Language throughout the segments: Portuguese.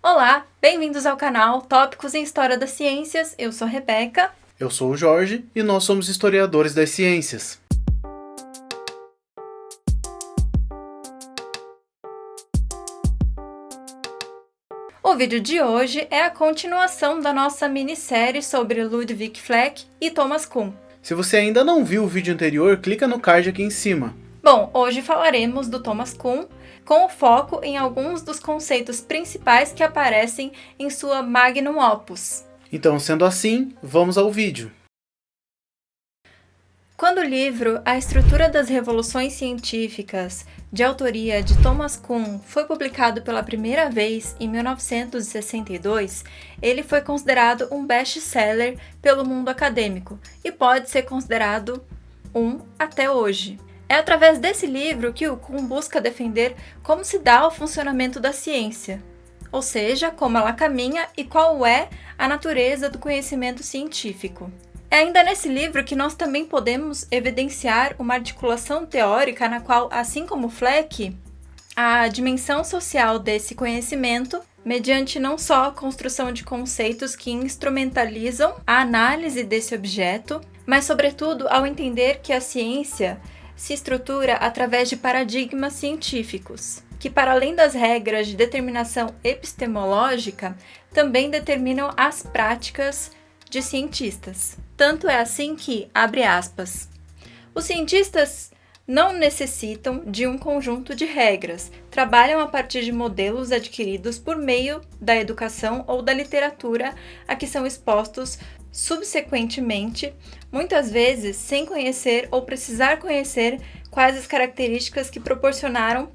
Olá, bem-vindos ao canal Tópicos em História das Ciências. Eu sou a Rebeca. Eu sou o Jorge e nós somos historiadores das ciências. O vídeo de hoje é a continuação da nossa minissérie sobre Ludwig Fleck e Thomas Kuhn. Se você ainda não viu o vídeo anterior, clica no card aqui em cima. Bom, hoje falaremos do Thomas Kuhn, com o foco em alguns dos conceitos principais que aparecem em sua magnum opus. Então, sendo assim, vamos ao vídeo. Quando o livro A Estrutura das Revoluções Científicas, de autoria de Thomas Kuhn, foi publicado pela primeira vez em 1962, ele foi considerado um best-seller pelo mundo acadêmico e pode ser considerado um até hoje. É através desse livro que o Kuhn busca defender como se dá o funcionamento da ciência, ou seja, como ela caminha e qual é a natureza do conhecimento científico. É ainda nesse livro que nós também podemos evidenciar uma articulação teórica na qual, assim como Fleck, a dimensão social desse conhecimento, mediante não só a construção de conceitos que instrumentalizam a análise desse objeto, mas sobretudo ao entender que a ciência se estrutura através de paradigmas científicos, que para além das regras de determinação epistemológica, também determinam as práticas de cientistas. Tanto é assim que, abre aspas, os cientistas não necessitam de um conjunto de regras, trabalham a partir de modelos adquiridos por meio da educação ou da literatura a que são expostos subsequentemente, muitas vezes sem conhecer ou precisar conhecer quais as características que proporcionaram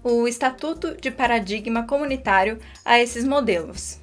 o estatuto de paradigma comunitário a esses modelos.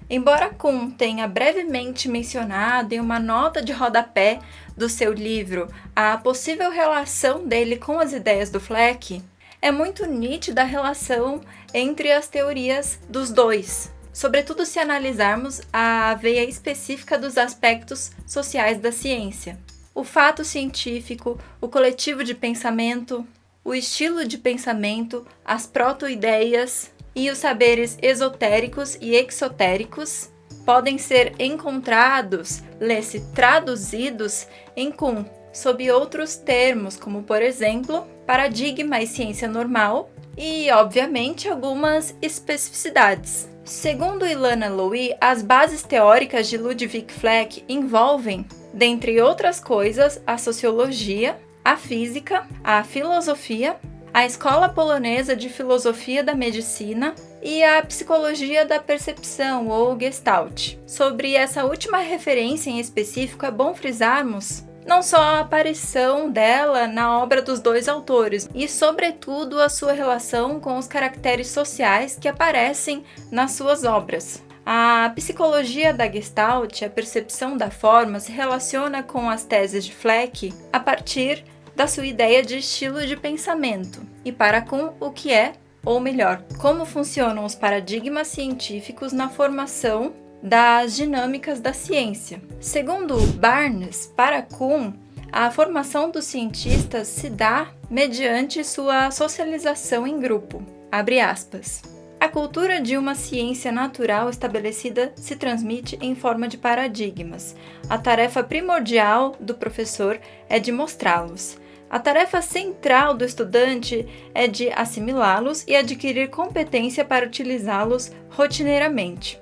Embora Kuhn tenha brevemente mencionado em uma nota de rodapé do seu livro a possível relação dele com as ideias do Fleck, é muito nítida a relação entre as teorias dos dois, sobretudo se analisarmos a veia específica dos aspectos sociais da ciência. O fato científico, o coletivo de pensamento, o estilo de pensamento, as proto-ideias e os saberes esotéricos e exotéricos podem ser encontrados, lê-se traduzidos em Kuhn, sob outros termos, como por exemplo, paradigma e ciência normal, e obviamente algumas especificidades. Segundo Ilana Louis, as bases teóricas de Ludwig Fleck envolvem, dentre outras coisas, a sociologia, a física, a filosofia, a Escola Polonesa de Filosofia da Medicina e a Psicologia da Percepção, ou Gestalt. Sobre essa última referência em específico, é bom frisarmos não só a aparição dela na obra dos dois autores, e sobretudo a sua relação com os caracteres sociais que aparecem nas suas obras. A psicologia da Gestalt, a percepção da forma, se relaciona com as teses de Fleck a partir da sua ideia de estilo de pensamento, e para Kuhn o que é, ou melhor, como funcionam os paradigmas científicos na formação das dinâmicas da ciência. Segundo Barnes, para Kuhn, a formação dos cientistas se dá mediante sua socialização em grupo. Abre aspas. A cultura de uma ciência natural estabelecida se transmite em forma de paradigmas. A tarefa primordial do professor é de mostrá-los. A tarefa central do estudante é de assimilá-los e adquirir competência para utilizá-los rotineiramente.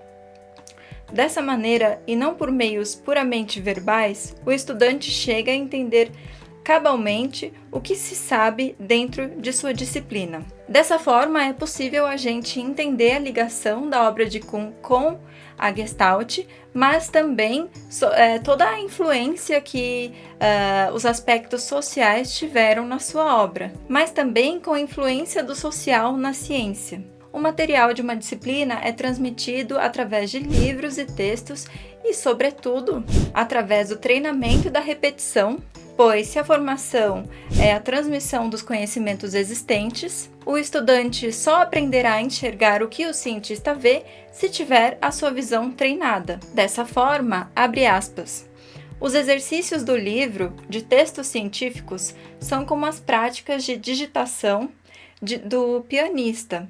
Dessa maneira, e não por meios puramente verbais, o estudante chega a entender cabalmente o que se sabe dentro de sua disciplina. Dessa forma, é possível a gente entender a ligação da obra de Kuhn com a Gestalt, mas também toda a influência que os aspectos sociais tiveram na sua obra, mas também com a influência do social na ciência. O material de uma disciplina é transmitido através de livros e textos e, sobretudo, através do treinamento e da repetição, pois se a formação é a transmissão dos conhecimentos existentes, o estudante só aprenderá a enxergar o que o cientista vê se tiver a sua visão treinada. Dessa forma, abre aspas, os exercícios do livro de textos científicos são como as práticas de digitação do pianista,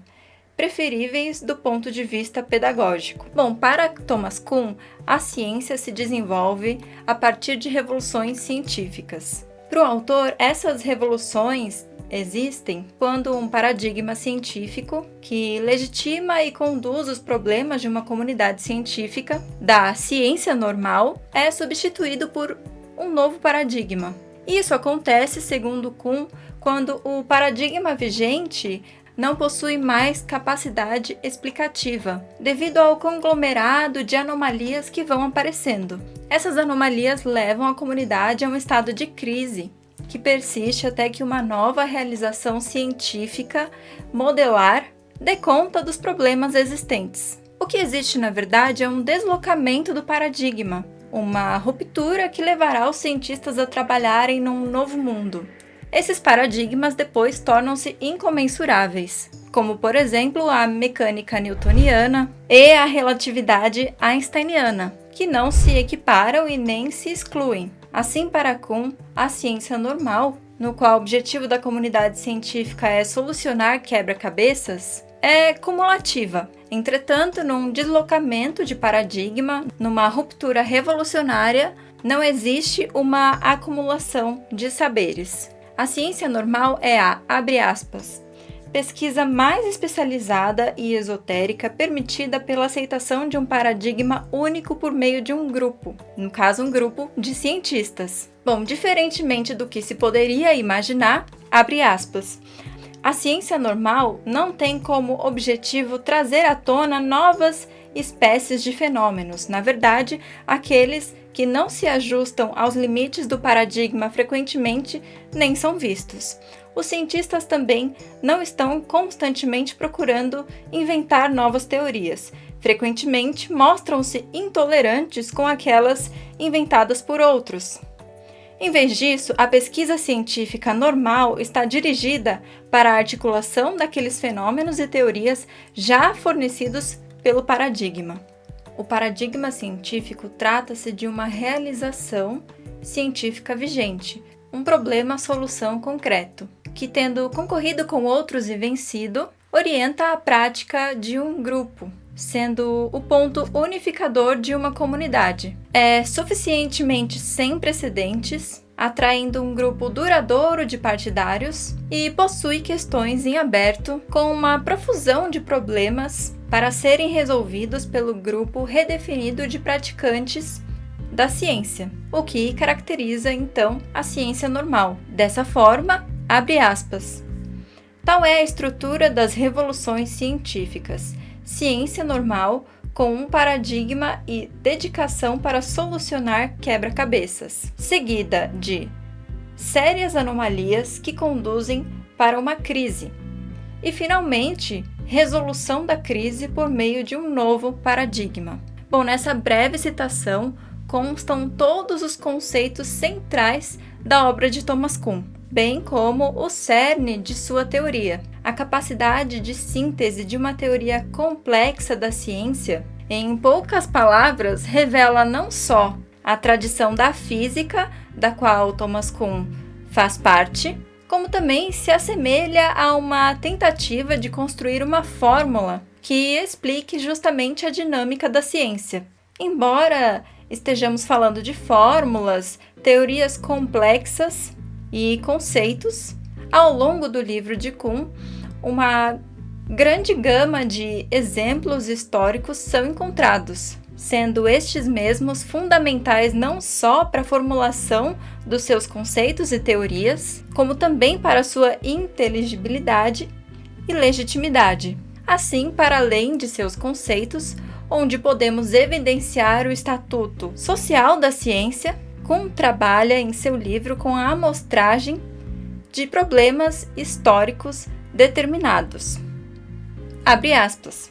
preferíveis do ponto de vista pedagógico. Bom, para Thomas Kuhn, a ciência se desenvolve a partir de revoluções científicas. Para o autor, essas revoluções existem quando um paradigma científico que legitima e conduz os problemas de uma comunidade científica da ciência normal é substituído por um novo paradigma. Isso acontece, segundo Kuhn, quando o paradigma vigente não possui mais capacidade explicativa, devido ao conglomerado de anomalias que vão aparecendo. Essas anomalias levam a comunidade a um estado de crise, que persiste até que uma nova realização científica, modelar, dê conta dos problemas existentes. O que existe, na verdade, é um deslocamento do paradigma, uma ruptura que levará os cientistas a trabalharem num novo mundo. Esses paradigmas depois tornam-se incomensuráveis, como, por exemplo, a mecânica newtoniana e a relatividade einsteiniana, que não se equiparam e nem se excluem. Assim, para Kuhn, a ciência normal, no qual o objetivo da comunidade científica é solucionar quebra-cabeças, é cumulativa. Entretanto, num deslocamento de paradigma, numa ruptura revolucionária, não existe uma acumulação de saberes. A ciência normal é a, abre aspas, pesquisa mais especializada e esotérica permitida pela aceitação de um paradigma único por meio de um grupo, no caso um grupo de cientistas. Bom, diferentemente do que se poderia imaginar, abre aspas, a ciência normal não tem como objetivo trazer à tona novas espécies de fenômenos. Na verdade, aqueles que não se ajustam aos limites do paradigma frequentemente nem são vistos. Os cientistas também não estão constantemente procurando inventar novas teorias. Frequentemente mostram-se intolerantes com aquelas inventadas por outros. Em vez disso, a pesquisa científica normal está dirigida para a articulação daqueles fenômenos e teorias já fornecidos pelo paradigma. O paradigma científico trata-se de uma realização científica vigente, um problema-solução concreto, que, tendo concorrido com outros e vencido, orienta a prática de um grupo, sendo o ponto unificador de uma comunidade. É suficientemente sem precedentes, atraindo um grupo duradouro de partidários e possui questões em aberto com uma profusão de problemas para serem resolvidos pelo grupo redefinido de praticantes da ciência, o que caracteriza então a ciência normal. Dessa forma, abre aspas, tal é a estrutura das revoluções científicas, ciência normal com um paradigma e dedicação para solucionar quebra-cabeças, seguida de sérias anomalias que conduzem para uma crise e, finalmente, resolução da crise por meio de um novo paradigma. Bom, nessa breve citação constam todos os conceitos centrais da obra de Thomas Kuhn, bem como o cerne de sua teoria. A capacidade de síntese de uma teoria complexa da ciência, em poucas palavras, revela não só a tradição da física, da qual Thomas Kuhn faz parte, como também se assemelha a uma tentativa de construir uma fórmula que explique justamente a dinâmica da ciência. Embora estejamos falando de fórmulas, teorias complexas e conceitos, ao longo do livro de Kuhn, uma grande gama de exemplos históricos são encontrados, sendo estes mesmos fundamentais não só para a formulação dos seus conceitos e teorias, como também para sua inteligibilidade e legitimidade. Assim, para além de seus conceitos, onde podemos evidenciar o estatuto social da ciência, Kuhn trabalha em seu livro com a amostragem de problemas históricos determinados. Abre aspas.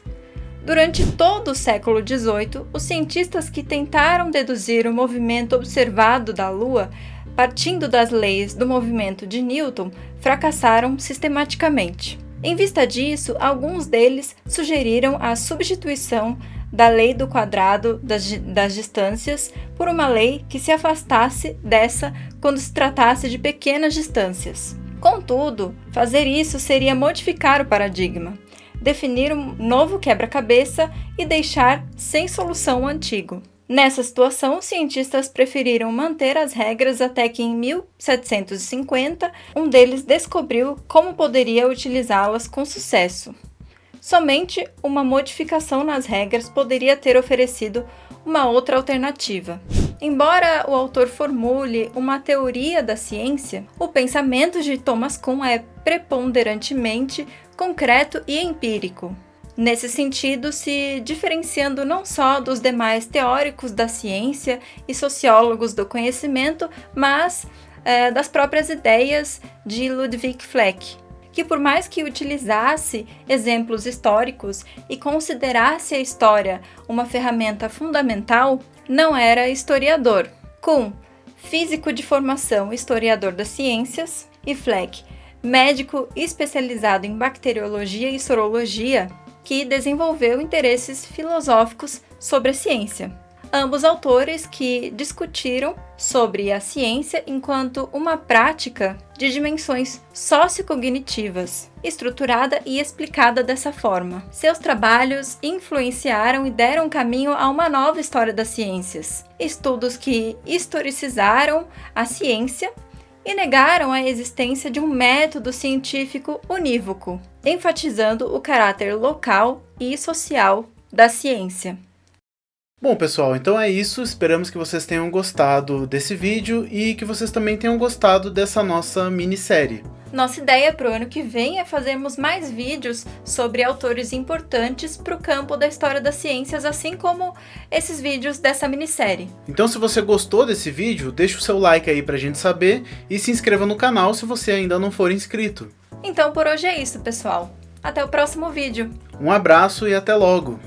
Durante todo o século XVIII, os cientistas que tentaram deduzir o movimento observado da Lua, partindo das leis do movimento de Newton, fracassaram sistematicamente. Em vista disso, alguns deles sugeriram a substituição da lei do quadrado das distâncias por uma lei que se afastasse dessa quando se tratasse de pequenas distâncias. Contudo, fazer isso seria modificar o paradigma, definir um novo quebra-cabeça e deixar sem solução o antigo. Nessa situação, os cientistas preferiram manter as regras até que em 1750, um deles descobriu como poderia utilizá-las com sucesso. Somente uma modificação nas regras poderia ter oferecido uma outra alternativa. Embora o autor formule uma teoria da ciência, o pensamento de Thomas Kuhn é preponderantemente concreto e empírico. Nesse sentido, se diferenciando não só dos demais teóricos da ciência e sociólogos do conhecimento, mas das próprias ideias de Ludwig Fleck, que por mais que utilizasse exemplos históricos e considerasse a história uma ferramenta fundamental, não era historiador. Kuhn, físico de formação, historiador das ciências, e Fleck, médico especializado em bacteriologia e sorologia, que desenvolveu interesses filosóficos sobre a ciência. Ambos autores que discutiram sobre a ciência enquanto uma prática de dimensões sociocognitivas, estruturada e explicada dessa forma. Seus trabalhos influenciaram e deram caminho a uma nova história das ciências, estudos que historicizaram a ciência e negaram a existência de um método científico unívoco, enfatizando o caráter local e social da ciência. Bom, pessoal, então é isso. Esperamos que vocês tenham gostado desse vídeo e que vocês também tenham gostado dessa nossa minissérie. Nossa ideia para o ano que vem é fazermos mais vídeos sobre autores importantes para o campo da história das ciências, assim como esses vídeos dessa minissérie. Então, se você gostou desse vídeo, deixa o seu like aí pra gente saber e se inscreva no canal se você ainda não for inscrito. Então, por hoje é isso, pessoal. Até o próximo vídeo. Um abraço e até logo!